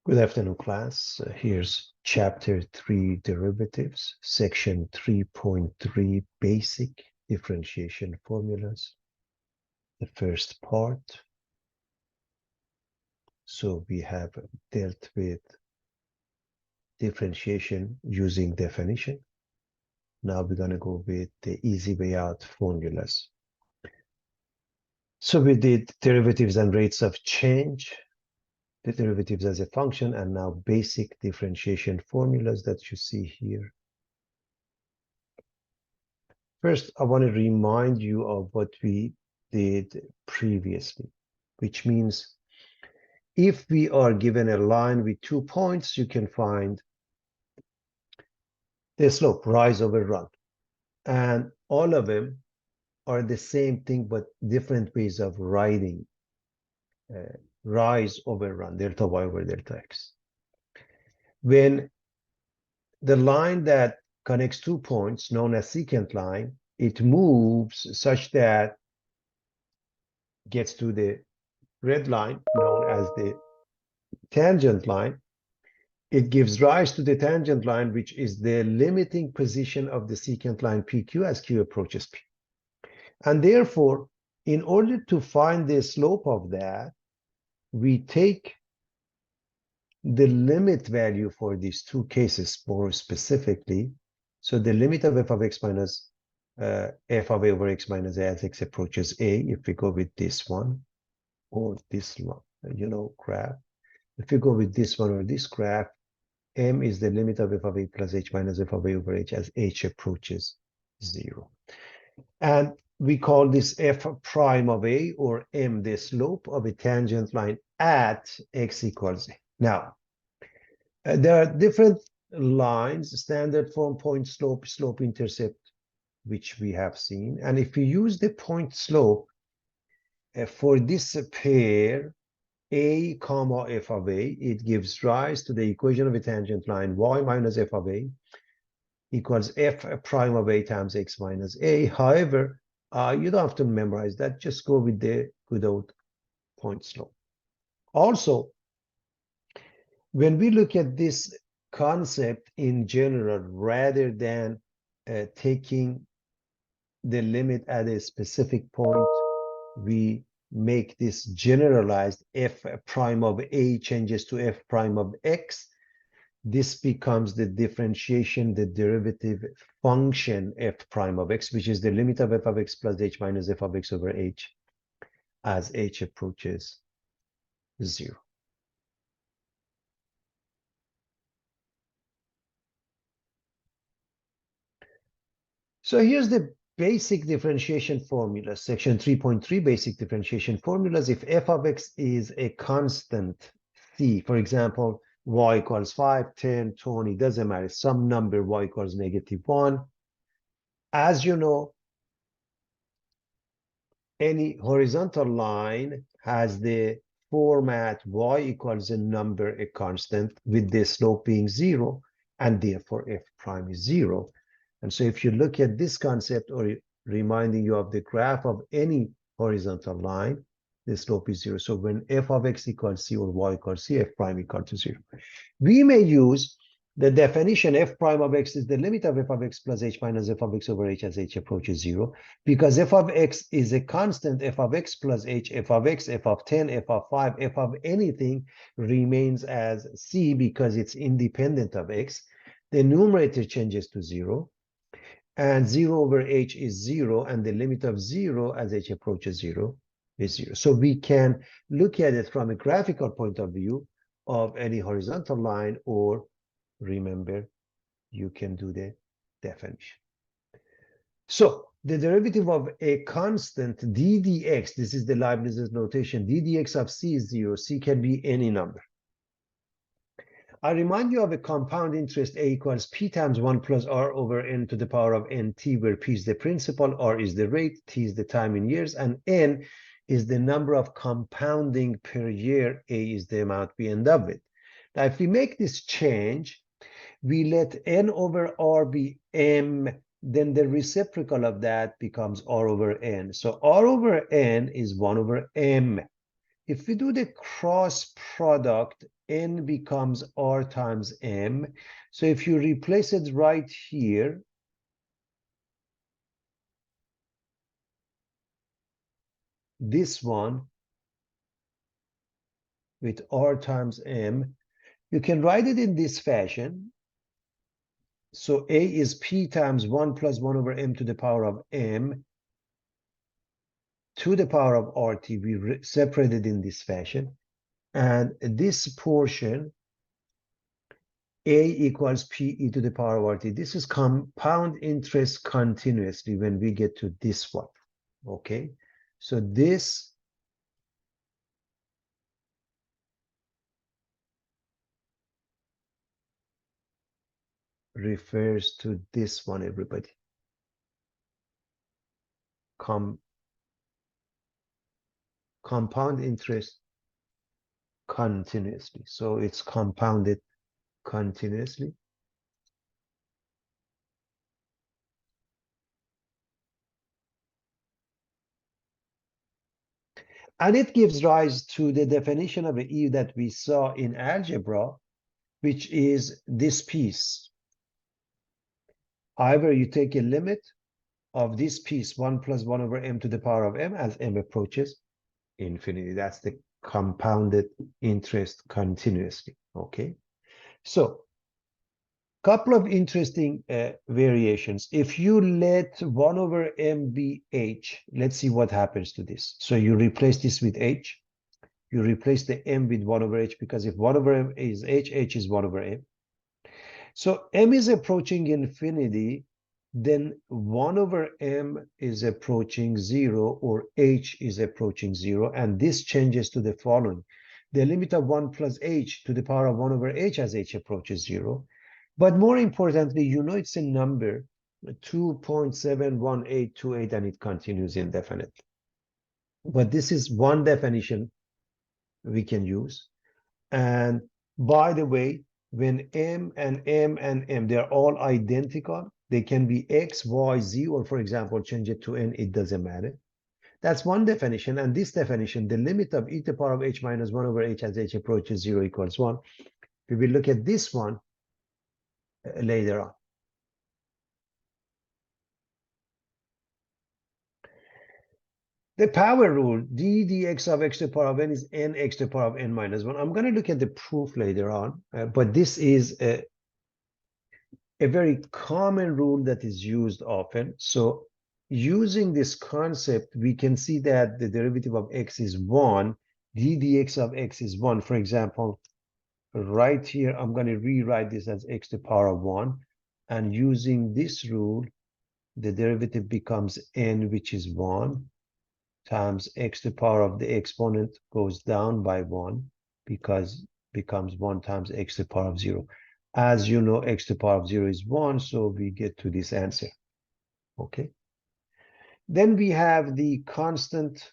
Good afternoon, class. Here's Chapter 3, Derivatives, Section 3.3, Basic Differentiation Formulas, the first part. So we have dealt with differentiation using definition. Now we're going to go with the easy way out formulas. So we did derivatives and rates of change, the derivatives as a function, and now basic differentiation formulas that you see here. First, I want to remind you of what we did previously, which means if we are given a line with 2 points, you can find the slope, rise over run. And all of them are the same thing, but different ways of writing rise over run, delta y over delta x. When the line that connects 2 points, known as secant line, it moves such that gets to the red line, known as the tangent line. It gives rise to the tangent line, which is the limiting position of the secant line PQ as Q approaches P. And therefore, in order to find the slope of that, we take the limit value for these two cases more specifically. So the limit of f of x minus f of a over x minus a as x approaches a, if we go with this one or this one, graph. If you go with this one or this graph, m is the limit of f of a plus h minus f of a over h as h approaches 0. And we call this f prime of a, or m, the slope of a tangent line at x equals a. Now, there are different lines, standard form, point slope, slope intercept, which we have seen. And if we use the point slope for this pair, a comma f of a, it gives rise to the equation of a tangent line y minus f of a equals f prime of a times x minus a. However, you don't have to memorize that. Just go with the good old point slope. Also, when we look at this concept in general, rather than taking the limit at a specific point, we make this generalized f prime of a changes to f prime of x. This becomes the differentiation, the derivative function f prime of x, which is the limit of f of x plus h minus f of x over h as h approaches 0. So here's the basic differentiation formula, section 3.3, basic differentiation formulas. If f of x is a constant c, for example, y equals 5, 10, 20, doesn't matter, some number y equals -1. As you know, any horizontal line has the format y equals a number, a constant, with the slope being 0, and therefore f prime is 0. And so if you look at this concept, or reminding you of the graph of any horizontal line, the slope is 0. So when f of x equals c or y equals c, f prime equal to 0. We may use the definition f prime of x is the limit of f of x plus h minus f of x over h as h approaches 0, because f of x is a constant. F of x plus h, f of x, f of 10, f of 5, f of anything remains as c because it's independent of x. The numerator changes to 0. And 0 over h is 0, and the limit of 0 as h approaches 0 is 0. So we can look at it from a graphical point of view of any horizontal line, or remember, you can do the definition. So the derivative of a constant d dx, this is the Leibniz's notation, d dx of c is 0. C can be any number. I remind you of a compound interest a equals p times 1 plus r over n to the power of nt, where p is the principal, r is the rate, t is the time in years, and n is the number of compounding per year, a is the amount we end up with. Now, if we make this change, we let n over r be m, then the reciprocal of that becomes r over n. So r over n is 1 over m. If we do the cross product, n becomes r times m. So if you replace it right here, this one with r times m, you can write it in this fashion. So a is p times 1 plus 1 over m to the power of m to the power of RT. We separate it in this fashion. And this portion, a equals pe to the power of RT. This is compound interest continuously when we get to this one. Okay, so this refers to this one, everybody. Compound interest continuously. So it's compounded continuously. And it gives rise to the definition of E that we saw in algebra, which is this piece. However, you take a limit of this piece, 1 plus 1 over m to the power of m, as m approaches infinity. That's the compounded interest continuously. Okay, so couple of interesting variations. If you let 1 over m be h, let's see what happens to this. So you replace this with h. You replace the m with 1 over h, because if 1 over m is h, h is 1 over m. So m is approaching infinity, then 1 over m is approaching 0, or h is approaching 0, and this changes to the following. The limit of 1 plus h to the power of 1 over h as h approaches 0. But more importantly, you know it's a number, 2.71828, and it continues indefinitely. But this is one definition we can use. And by the way, when m and m and m, they're all identical, they can be x, y, z, or for example, change it to n, it doesn't matter. That's one definition. And this definition, the limit of e to the power of h minus 1 over h as h approaches 0 equals 1. We will look at this one later on. The power rule, d dx of x to the power of n is n x to the power of n minus 1. I'm going to look at the proof later on, but this is a very common rule that is used often. So using this concept, we can see that the derivative of x is 1, d dx of x is 1. For example, right here, I'm going to rewrite this as x to the power of 1. And using this rule, the derivative becomes n, which is 1, times x to the power of the exponent goes down by 1, because becomes 1 times x to the power of 0. As you know, x to the power of 0 is 1, so we get to this answer. Okay. Then we have the constant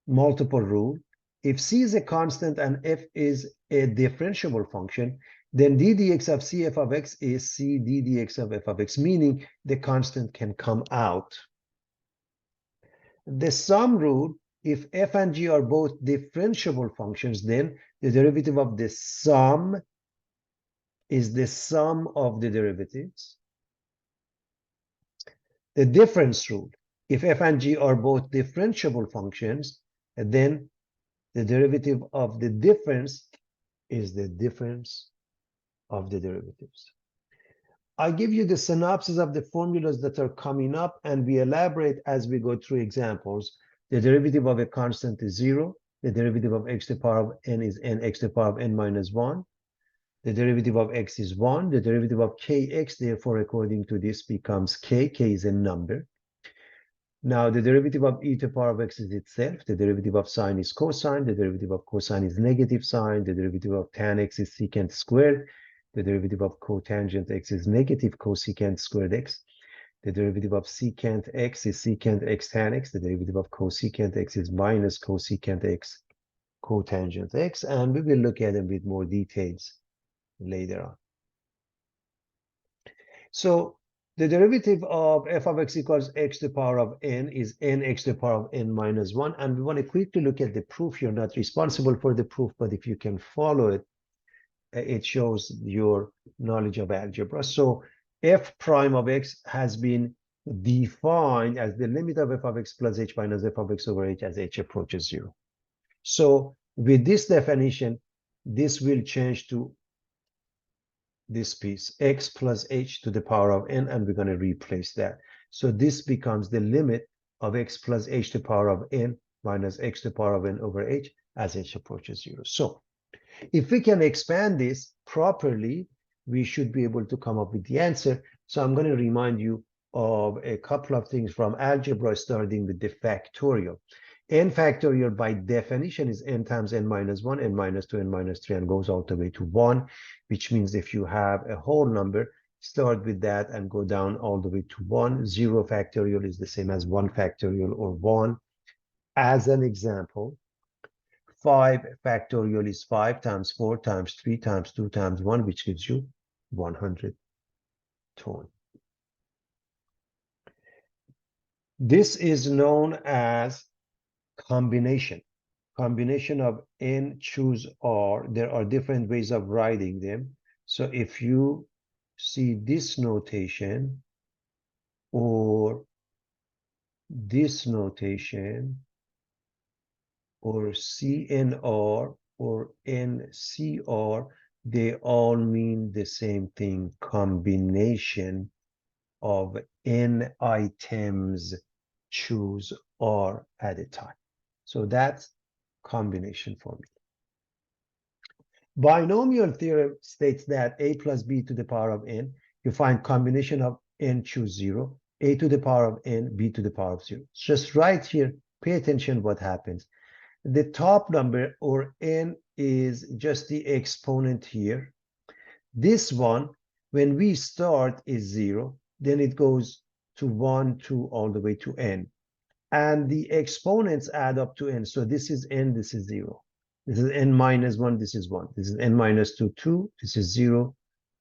multiple rule. If c is a constant and f is a differentiable function, then d dx of c f of x is c d dx of f of x, meaning the constant can come out. The sum rule, if f and g are both differentiable functions, then the derivative of the sum is the sum of the derivatives. The difference rule, if f and g are both differentiable functions, then the derivative of the difference is the difference of the derivatives. I give you the synopsis of the formulas that are coming up, and we elaborate as we go through examples. The derivative of a constant is 0. The derivative of x to the power of n is n x to the power of n minus 1. The derivative of x is 1. The derivative of kx, therefore, according to this, becomes k. K is a number. Now, the derivative of e to the power of x is itself. The derivative of sine is cosine. The derivative of cosine is negative sine. The derivative of tan x is secant squared. The derivative of cotangent x is negative cosecant squared x. The derivative of secant x is secant x tan x. The derivative of cosecant x is minus cosecant x cotangent x. And we will look at them with more details later on. So the derivative of f of x equals x to the power of n is n x to the power of n minus 1. And we want to quickly look at the proof. You're not responsible for the proof, but if you can follow it, it shows your knowledge of algebra. So f prime of x has been defined as the limit of f of x plus h minus f of x over h as h approaches 0. So with this definition, this will change to this piece, x plus h to the power of n, and we're going to replace that. So this becomes the limit of x plus h to the power of n minus x to the power of n over h as h approaches 0. So if we can expand this properly, we should be able to come up with the answer. So I'm going to remind you of a couple of things from algebra, starting with the factorial. N factorial by definition is n times n minus 1, n minus 2, n minus 3, and goes all the way to 1, which means if you have a whole number, start with that and go down all the way to 1. 0 factorial is the same as 1 factorial or 1. As an example, 5 factorial is 5 times 4 times 3 times 2 times 1, which gives you 120. This is known as combination. Combination of n choose r. There are different ways of writing them. So if you see this notation or this notation or CNR or NCR, they all mean the same thing, combination of n items choose R at a time. So that's combination for me. Binomial theorem states that a plus b to the power of n, you find combination of n choose 0, a to the power of n, b to the power of 0. Just right here, pay attention what happens. The top number, or n, is just the exponent here. This one, when we start, is 0. Then it goes to 1, 2, all the way to n. And the exponents add up to n. So this is n, this is 0. This is n minus 1, this is 1. This is n minus 2, 2. This is 0.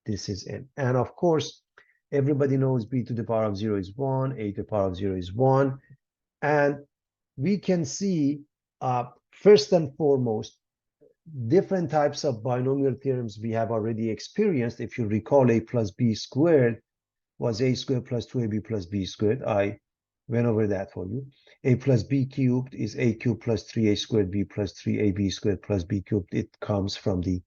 This is n. And of course, everybody knows b to the power of 0 is 1. A to the power of 0 is 1. And we can see, first and foremost, different types of binomial theorems we have already experienced. If you recall, a plus b squared was a squared plus 2ab plus b squared. I went over that for you. A plus b cubed is a cubed plus 3a squared b plus 3ab squared plus b cubed. It comes from the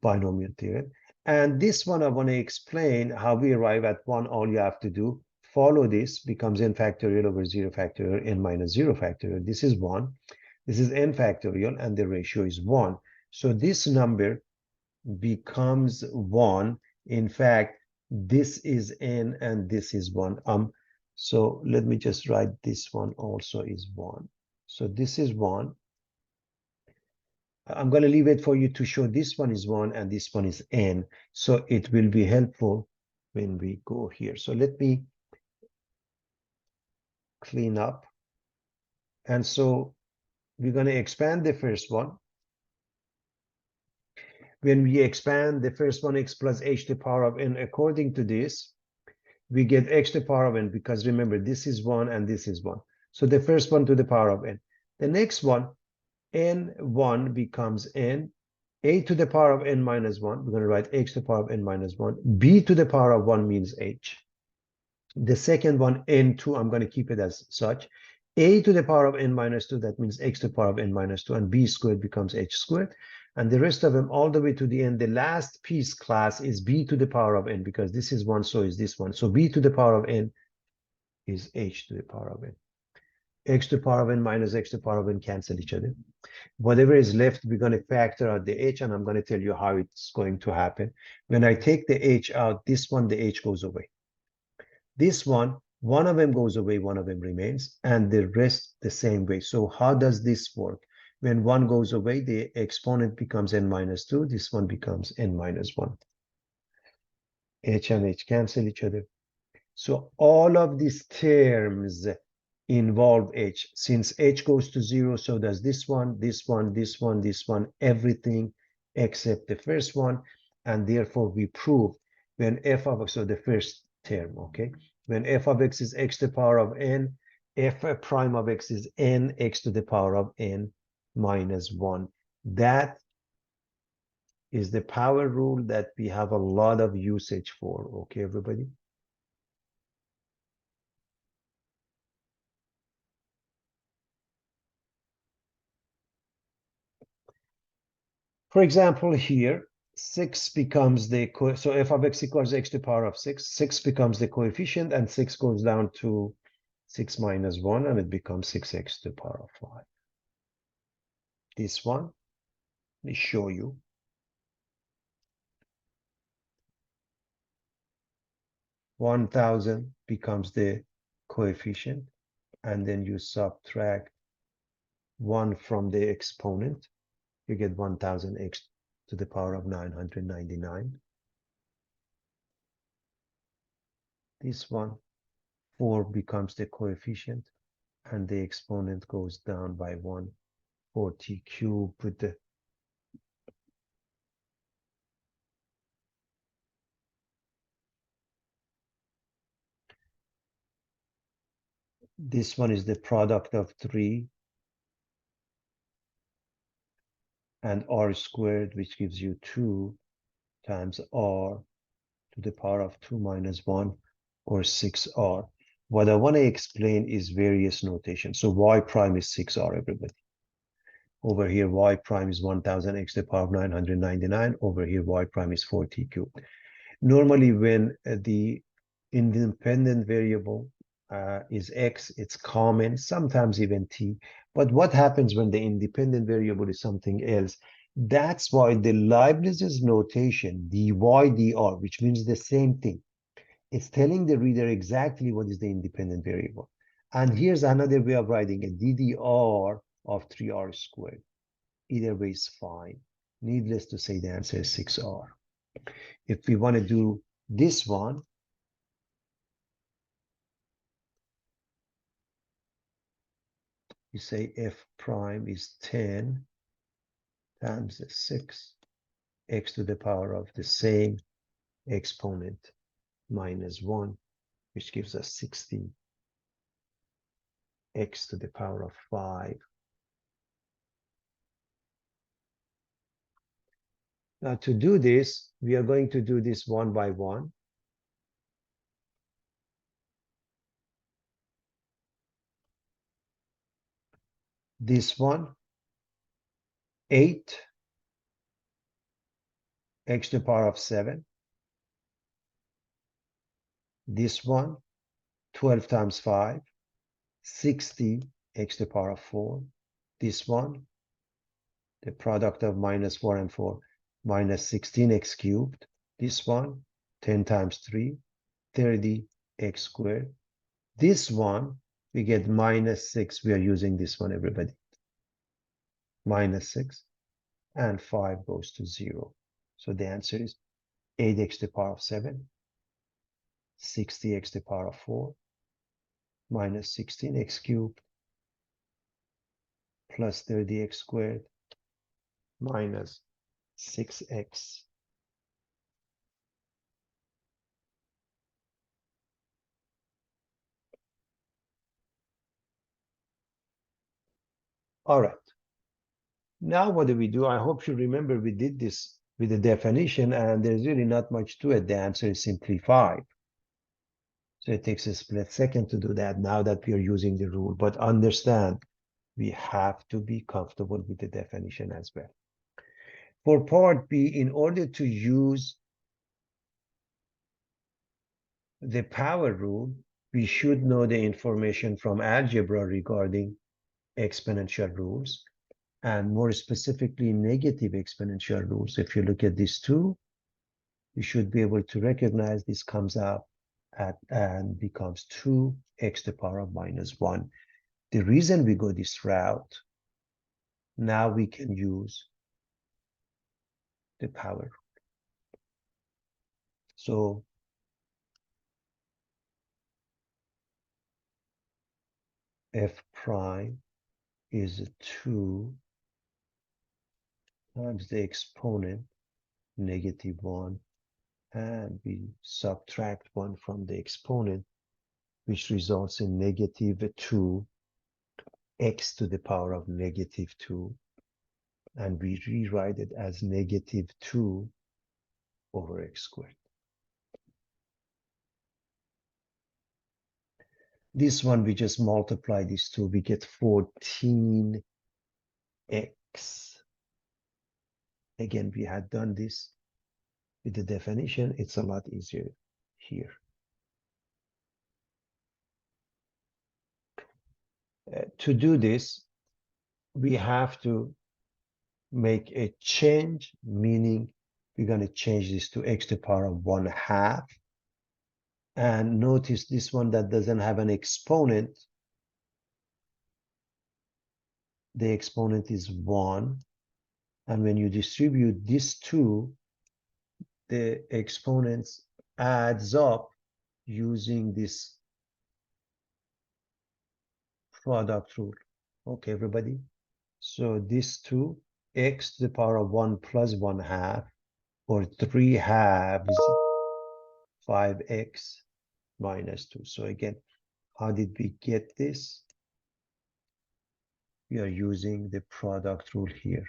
binomial theorem. And this one, I want to explain how we arrive at 1. All you have to do, follow this, becomes n factorial over 0 factorial, n minus 0 factorial. This is 1. This is n factorial, and the ratio is 1. So this number becomes 1. In fact, this is n and this is 1. So let me just write this one also is 1. So this is 1. I'm going to leave it for you to show this one is 1 and this one is n. So it will be helpful when we go here. So let me clean up. And so we're going to expand the first one. When we expand the first one, x plus h to the power of n, according to this, we get x to the power of n, because remember, this is 1 and this is 1. So the first one to the power of n. The next one, n1 becomes n. A to the power of n minus 1, we're going to write x to the power of n minus 1. B to the power of 1 means h. The second one, n2, I'm going to keep it as such. A to the power of n minus 2, that means x to the power of n minus 2, and b squared becomes h squared. And the rest of them all the way to the end. The last piece class is b to the power of n, because this is 1, so is this one. So b to the power of n is h to the power of n. X to the power of n minus x to the power of n cancel each other. Whatever is left, we're going to factor out the h, and I'm going to tell you how it's going to happen. When I take the h out, this one, the h goes away. This one of them goes away, one of them remains, and the rest the same way. So how does this work? When one goes away, the exponent becomes n minus 2. This one becomes n minus 1. H and h cancel each other. So all of these terms involve h. Since h goes to 0, so does this one, this one, this one, this one, everything except the first one. And therefore, we prove when f of x, so the first term, okay? When f of x is x to the power of n, f prime of x is n x to the power of n minus 1. That is the power rule that we have a lot of usage for. Okay, everybody? For example, here, 6 becomes the, so f of x equals x to the power of 6. 6 becomes the coefficient, and 6 goes down to 6 minus 1, and it becomes 6x to the power of 5. This one, let me show you. 1000 becomes the coefficient, and then you subtract 1 from the exponent. You get 1000x to the power of 999. This one, 4 becomes the coefficient, and the exponent goes down by 1. 40 cubed with the this one is the product of 3 and r squared, which gives you 2 times r to the power of 2 minus 1, or 6r. What I want to explain is various notation. So y prime is 6r, everybody. Over here, y prime is 1000x to the power of 999. Over here, y prime is 40 cubed. Normally, when the independent variable is x, it's common, sometimes even t. But what happens when the independent variable is something else? That's why the Leibniz's notation, dy dr, which means the same thing, it's telling the reader exactly what is the independent variable. And here's another way of writing it, ddr of 3r squared. Either way is fine. Needless to say, the answer is 6r. If we want to do this one, you say f prime is 10 times 6 x to the power of the same exponent minus 1, which gives us 60 x to the power of 5. Now to do this, we are going to do this one by one. This one, 8 x to the power of 7. This one, 12 times 5, 60 x to the power of 4. This one, the product of minus 4 and 4, minus 16x cubed. This one, 10 times 3, 30x squared. This one, we get minus 6. We are using this one, everybody. Minus 6. And 5 goes to 0. So the answer is 8x to the power of 7, 60x to the power of 4, minus 16x cubed, plus 30x squared, minus 6x. All right. Now what do? I hope you remember we did this with the definition, and there's really not much to it. The answer is simply 5. So it takes a split second to do that now that we are using the rule. But understand, we have to be comfortable with the definition as well. For part B, in order to use the power rule, we should know the information from algebra regarding exponential rules, and more specifically, negative exponential rules. If you look at these two, you should be able to recognize this comes out and becomes 2x to the power of minus 1. The reason we go this route, now we can use the power. So f prime is 2 times the exponent, negative 1, and we subtract 1 from the exponent, which results in negative 2x to the power of negative 2. and we rewrite it as negative 2 over x squared. This one, we just multiply these two, we get 14x. Again, we had done this with the definition. It's a lot easier here. To do this, we have to make a change, meaning we're going to change this to x to the power of 1/2. And notice this one that doesn't have an exponent, the exponent is 1. And when you distribute these two, the exponents adds up using this product rule. Okay, everybody? So these two, x to the power of 1 plus 1/2, or 3/2, 5x minus 2. So again, how did we get this? We are using the product rule here.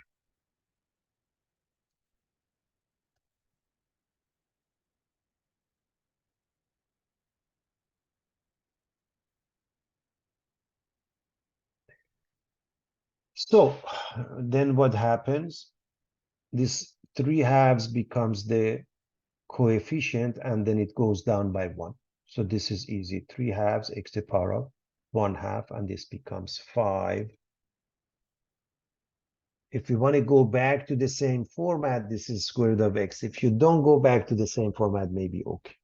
So then what happens? This 3/2 becomes the coefficient, and then it goes down by 1. So this is easy. 3/2 x to the power of 1/2, and this becomes 5. If you want to go back to the same format, this is square root of x. If you don't go back to the same format, maybe okay.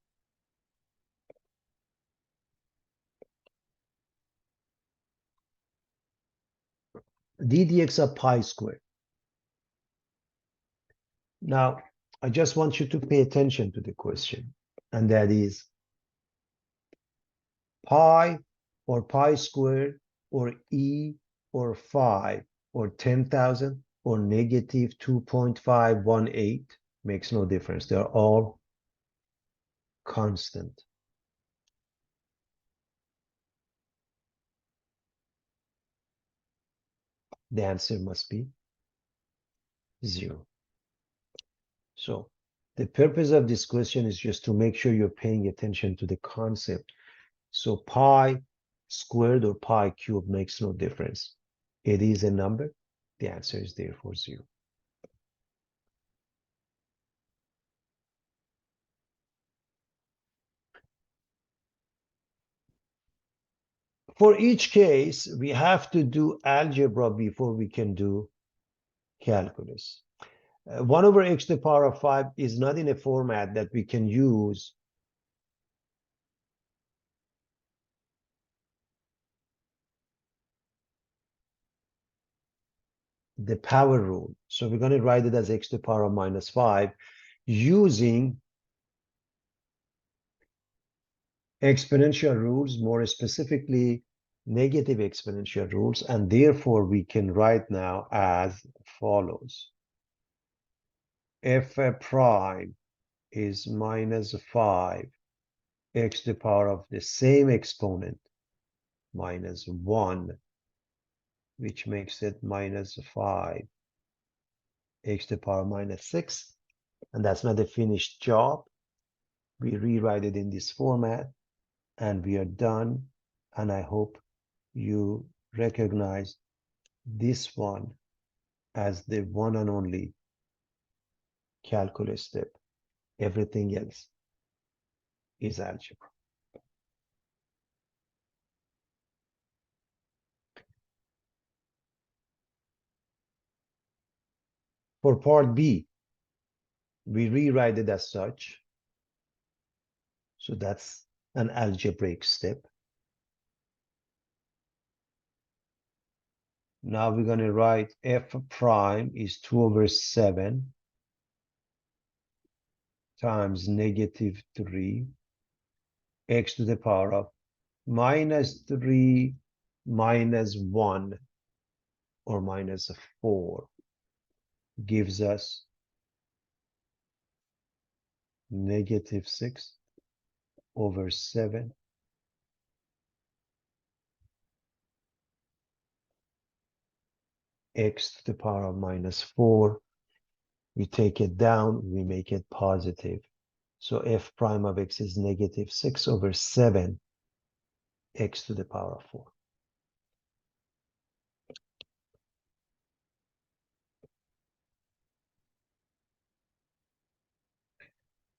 d dx of pi squared. Now, I just want you to pay attention to the question, and that is pi or pi squared or e or 5 or 10,000 or negative 2.518 makes no difference. They're all constant. The answer must be 0. So the purpose of this question is just to make sure you're paying attention to the concept. So pi squared or pi cubed makes no difference. It is a number. The answer is therefore 0. For each case, we have to do algebra before we can do calculus. 1 over x to the power of 5 is not in a format that we can use the power rule. So we're going to write it as x to the power of minus 5 using exponential rules, more specifically negative exponential rules, and therefore we can write now as follows. F prime is minus 5 x to the power of the same exponent minus 1, which makes it minus 5 x to the power minus 6. And that's not a finished job. We rewrite it in this format, and we are done. And I hope you recognize this one as the one and only calculus step. Everything else is algebra. For part B, we rewrite it as such. So that's an algebraic step. Now we're going to write f prime is 2 over 7 times negative 3 x to the power of minus 3 minus 1 or minus 4 gives us negative 6 over 7. x to the power of minus 4. We take it down, we make it positive. So f prime of x is negative 6 over 7 x to the power of 4.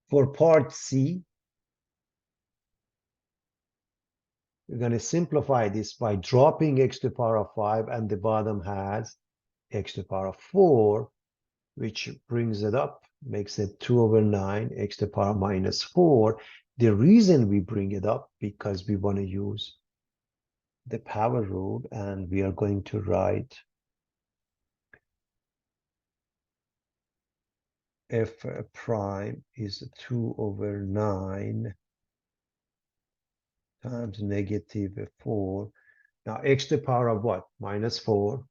For part C, we're going to simplify this by dropping x to the power of 5, and the bottom has x to the power of 4, which brings it up, makes it 2 over 9, x to the power minus 4. The reason we bring it up, because we want to use the power rule, and we are going to write f prime is 2 over 9 times negative 4. Now, x to the power of what? Minus 4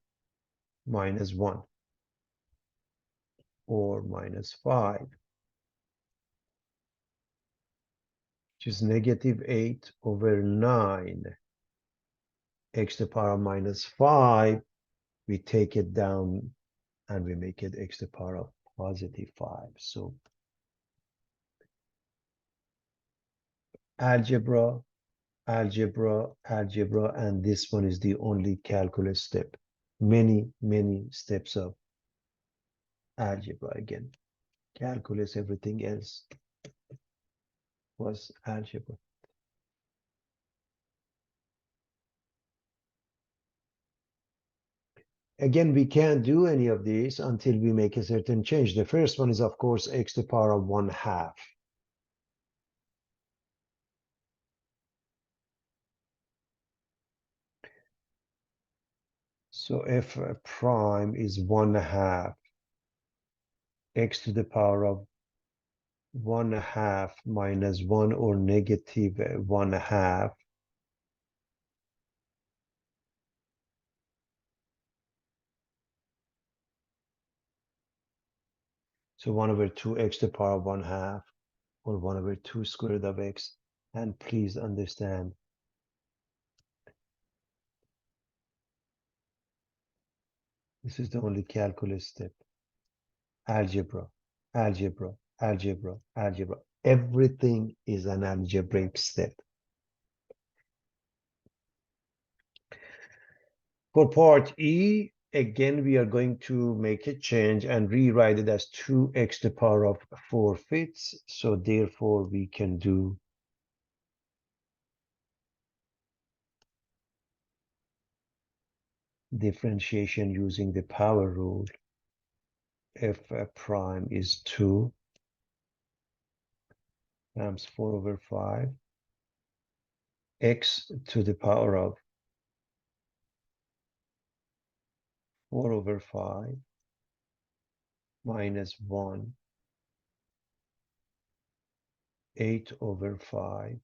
minus 1, or minus 5, which is negative 8 over 9. X to the power of minus 5, we take it down and we make it x to the power of positive 5. So algebra, algebra, algebra, and this one is the only calculus step. Many, many steps of algebra again. Calculus, everything else was algebra. Again, we can't do any of these until we make a certain change. The first one is, of course, x to the power of 1/2. So f prime is 1/2 x to the power of 1/2 minus 1, or negative 1/2. So 1 over 2 x to the power of 1/2, or 1 over 2 square root of x. And please understand, this is the only calculus step. Algebra, algebra, algebra, algebra. Everything is an algebraic step. For part E, again, we are going to make a change and rewrite it as 2x to the power of 4/5. So therefore, we can do differentiation using the power rule. F prime is 2 times 4 over 5 x to the power of 4 over 5 minus 1, 8 over 5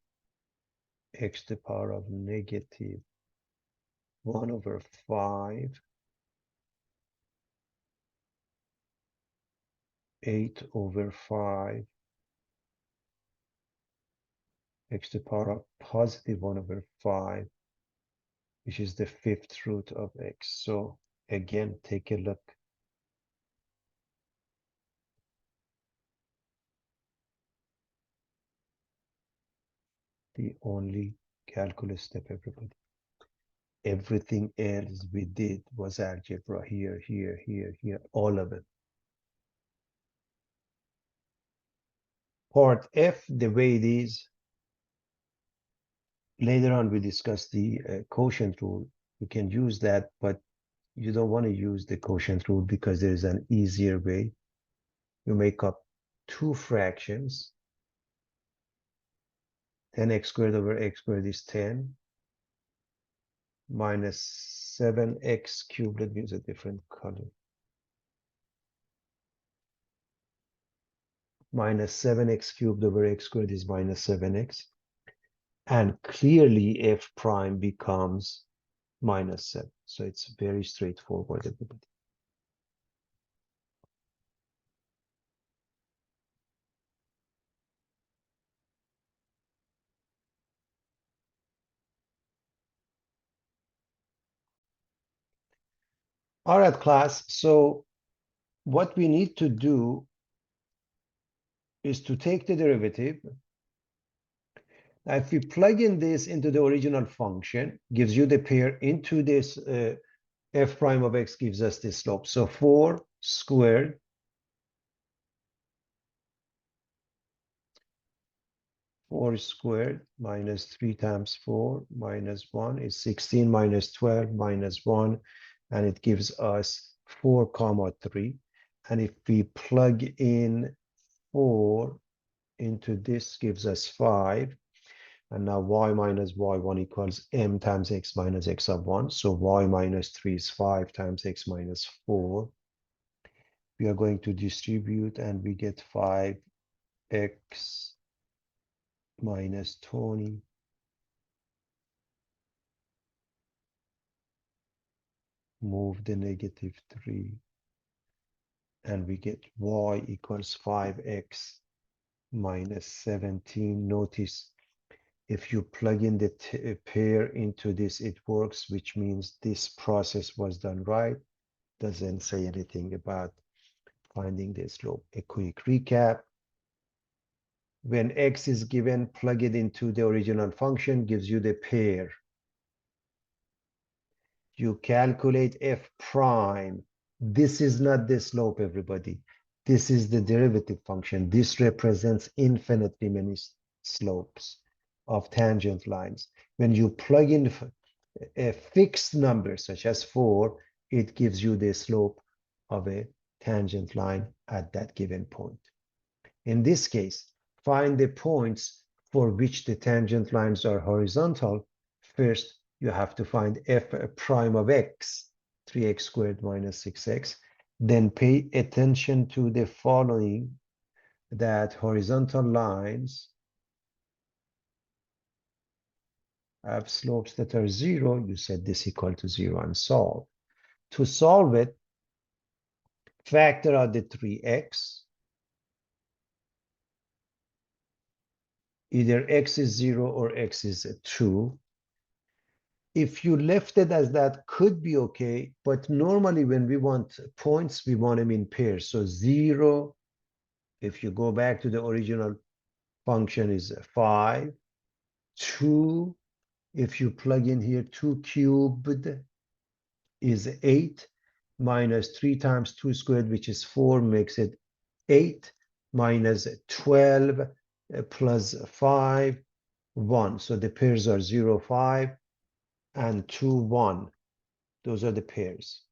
x to the power of negative 1 over 5, 8 over 5 x to the power of positive 1 over 5, which is the 5th root of x. So again, take a look. The only calculus step, everybody. Everything else we did was algebra, here, here, here, here, all of it. Part F, the way it is, later on we discuss the quotient rule. You can use that, but you don't want to use the quotient rule because there is an easier way. You make up two fractions. 10x squared over x squared is 10, minus 7x cubed. Let me use a different color. Minus 7x cubed over x squared is minus 7x. And clearly f prime becomes minus 7. So it's very straightforward, everybody. All right, class. So what we need to do is to take the derivative. Now, if we plug in this into the original function, gives you the pair into this f prime of x gives us this slope. So 4 squared minus 3 times 4 minus 1 is 16 minus 12 minus 1, and it gives us 4 comma 3. And if we plug in 4 into this, gives us 5. And now y minus y1 equals m times x minus x of 1. So y minus 3 is 5 times x minus 4. We are going to distribute, and we get 5x minus 20 move the negative 3, and we get y equals 5x minus 17. Notice if you plug in the pair into this, it works, which means this process was done right. Doesn't say anything about finding the slope. A quick recap. When x is given, plug it into the original function, gives you the pair. You calculate f prime. This is not the slope, everybody. This is the derivative function. This represents infinitely many slopes of tangent lines. When you plug in a fixed number, such as 4, it gives you the slope of a tangent line at that given point. In this case, find the points for which the tangent lines are horizontal. First, you have to find f prime of x, 3x squared minus 6x. Then pay attention to the following, that horizontal lines have slopes that are 0. You set this equal to 0 and solve. To solve it, factor out the 3x. Either x is 0 or x is 2. If you left it as that, could be okay, but normally when we want points, we want them in pairs. So 0, if you go back to the original function, is 5. 2, if you plug in here, 2 cubed is 8, minus 3 times 2 squared, which is 4, makes it 8, minus 12 plus 5, 1. So the pairs are 0, 5, and 2, 1. Those are the pairs.